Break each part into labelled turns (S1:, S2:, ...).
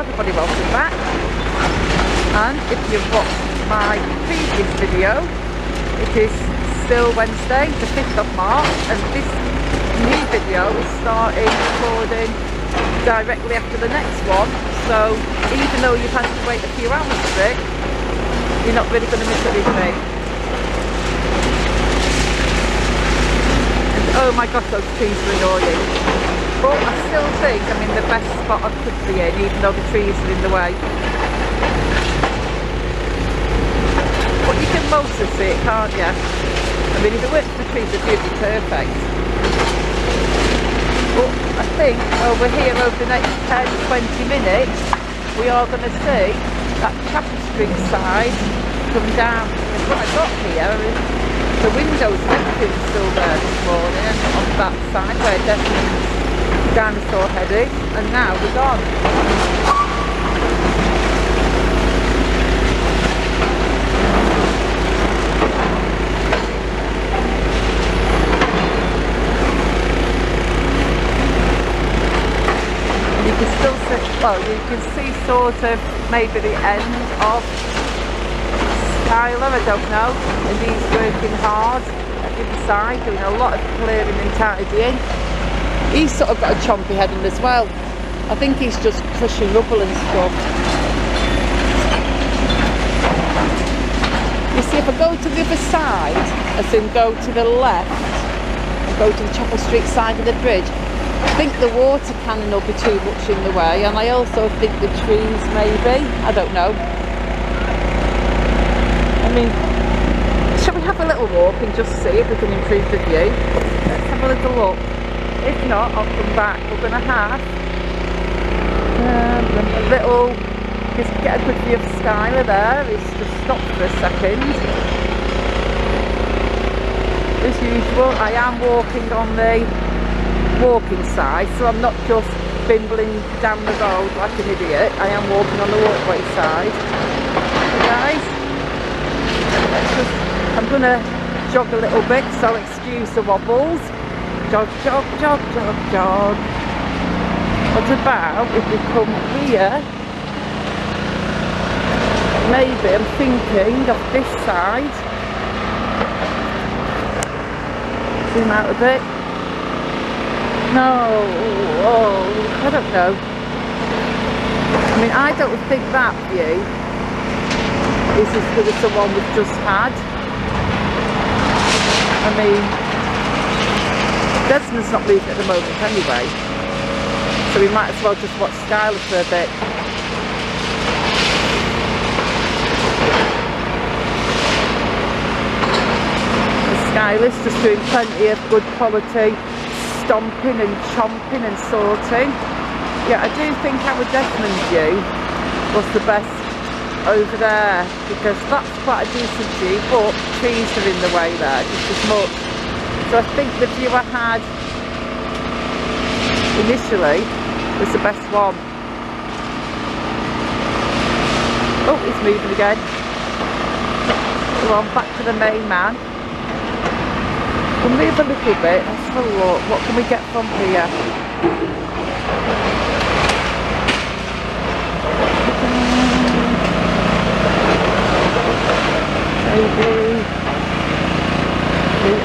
S1: everybody, welcome back. And if you've watched my previous video, it is still Wednesday the 5th of March, and this new video is starting recording directly after the next one, so even though you've had to wait a few hours for it, you're not really going to miss anything. And oh my gosh, those trees are annoying. But I still think I'm in the best spot I could be in, even though the trees are in the way. But you can mostly see it, can't you? I mean, if it weren't for the trees, it would be perfect. But I think over here, over the next 10-20 minutes, we are going to see that Chapel Street side come down. Because what I got here is the windows and everything's still there this morning on that side where Desmond's dinosaur headed, and now we're gone. You can still see, well, you can see sort of maybe the end of Skylar, I don't know, and he's working hard at the other side, doing a lot of clearing and tidying. He's sort of got a chompy head on as well. I think he's just crushing rubble and stuff. You see, if I go to the other side, as in go to the left, and go to the Chapel Street side of the bridge, I think the water cannon will be too much in the way, and I also think the trees maybe, I don't know. I mean, shall we have a little walk and just see if we can improve the view? Let's have a little look. If not, I'll come back. We're going to have a little, just get a good view of Skylar there. It's just stopped for a second. As usual, I am walking on the walking side, so I'm not just bimbling down the road like an idiot. I am walking on the walkway side. Okay, guys, I'm going to jog a little bit, so excuse the wobbles. Jog, jog, jog, jog, jog. What about if we come here? Maybe I'm thinking of this side. Zoom out a bit. No, oh, I don't know. I mean, I don't think that view is as good as the one we've just had. I mean, Desmond's not moving at the moment anyway, so we might as well just watch Skylar for a bit. And Skylar's just doing plenty of good quality stomping and chomping and sorting. Yeah, I do think our Desmond view was the best over there, because that's quite a decent view, but trees are in the way there just as much. So I think the view I had initially was the best one. Oh, he's moving again. Go on, back to the main man. We'll move a little bit. Let's have a look. What can we get from here?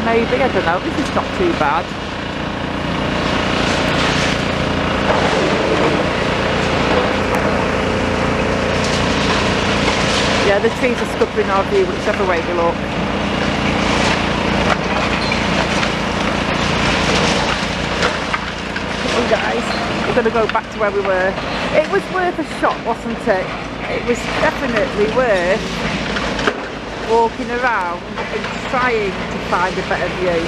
S1: Maybe, I don't know, this is not too bad. Yeah, the trees are scuppering our view whichever way we look. Okay guys, we're going to go back to where we were. It was worth a shot, wasn't it? It was definitely worth walking around and trying to find a better view.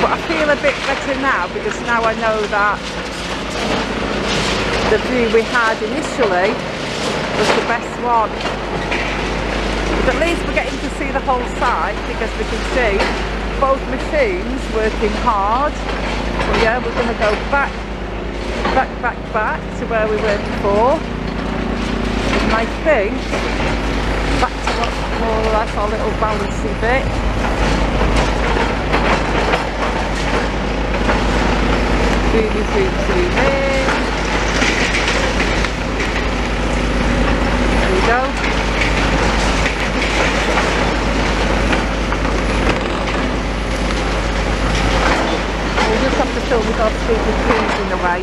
S1: But I feel a bit better now, because now I know that the view we had initially was the best one. But at least we're getting to see the whole site, because we can see both machines working hard. But yeah, we're going to go back to where we were before. And I think back to what's more or less our little balancey bit. Zoom in. go. We'll just have to film with our stupid trees in the way.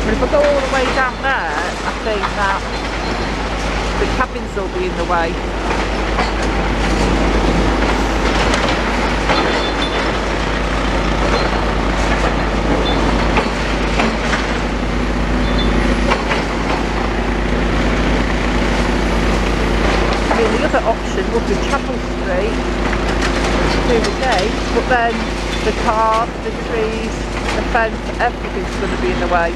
S1: But if I go all the way down there, I think that the cabins will be in the way. I mean, the other option would be Chapel Street through the gate, but then the cars, the trees, the fence, everything's going to be in the way.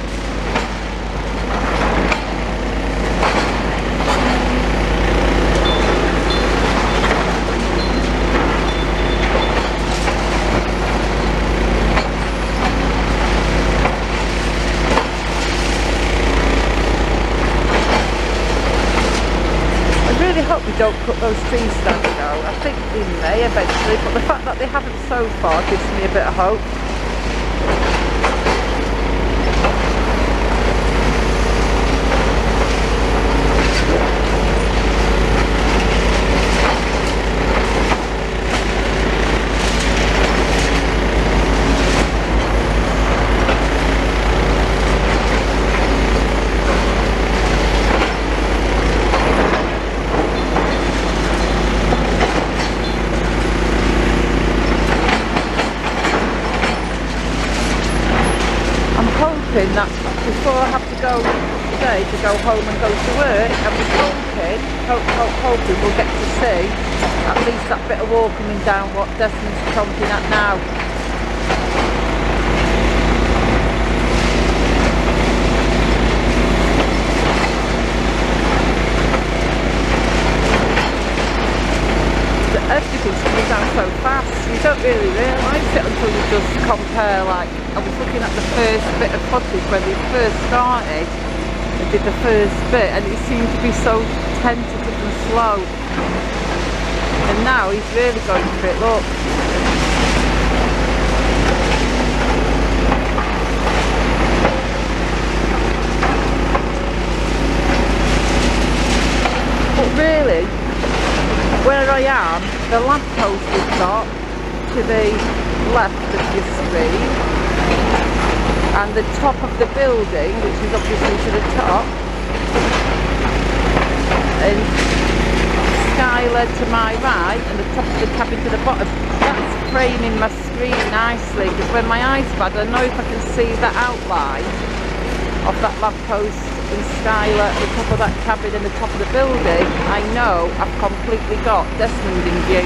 S1: I really hope we don't cut those trees down, you know. I think we may eventually, but the fact that they haven't so far gives me a bit of hope. That before I have to go today to go home and go to work, I was hoping we'll get to see at least that bit of wall coming down what Desmond's chomping at now. Everything's coming down so fast, you don't really realise it until you just compare. Like, I was looking at the first bit of footage when they first started and did the first bit, and it seemed to be so tentative and slow, and now he's really going for it, look. But really, where I am, the lamppost is got to the left of your screen, and the top of the building, which is obviously to the top, and Skylar to my right, and the top of the cabin to the bottom. That's framing my screen nicely, because when my eyes bad, I know if I can see the outline of that lamppost and Skylar at the top of that cabin and the top of the building, I know I've completely got Desmond in view.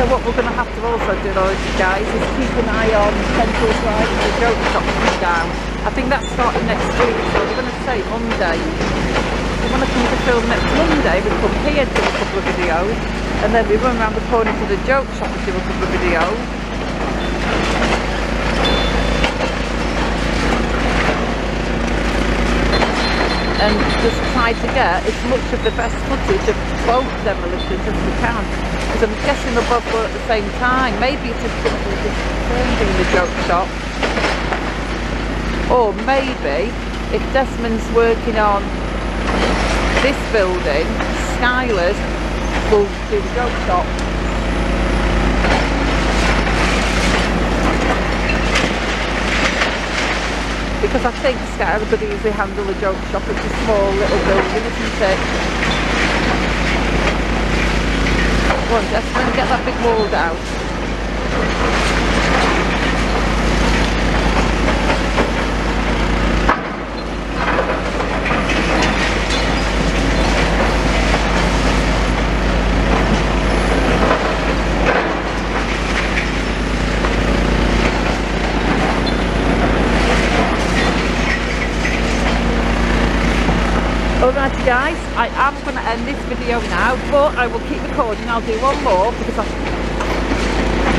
S1: What we're going to have to also do though, guys, is keep an eye on Central Drive and the joke shop coming down. I think that's starting next week, so we're going to say Monday. If we want to come to film next Monday, we come here and do a couple of videos, and then we run around the corner to the joke shop and do a couple of videos. And just try to get as much of the best footage of both demolitions as we can, because I'm guessing they'll both go at the same time. Maybe it's just going to be a different turn in the joke shop, or maybe if Desmond's working on this building, Skylar's will do the joke shop. Because I think Skylar could easily handle the joke shop. It's a small little building, isn't it? Go on, Desmond, get that big wall down. Alrighty guys, I am going to end this video now, but I will keep recording. I'll do one more because I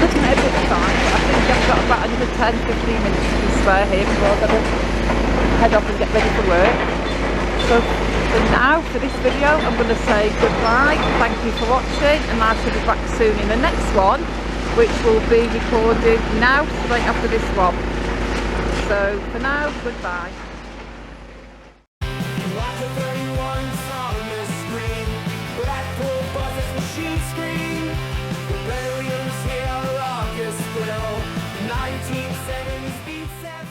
S1: couldn't edit the time, but I think I've got about another 10-15 minutes to spare here before I'm going to head off and get ready for work. So for now, for this video, I'm going to say goodbye, thank you for watching, and I shall be back soon in the next one, which will be recorded now, straight after this one. So for now, goodbye.
S2: Blackpool buses machine screen. Rebellions here, August still. 1970s beat 7.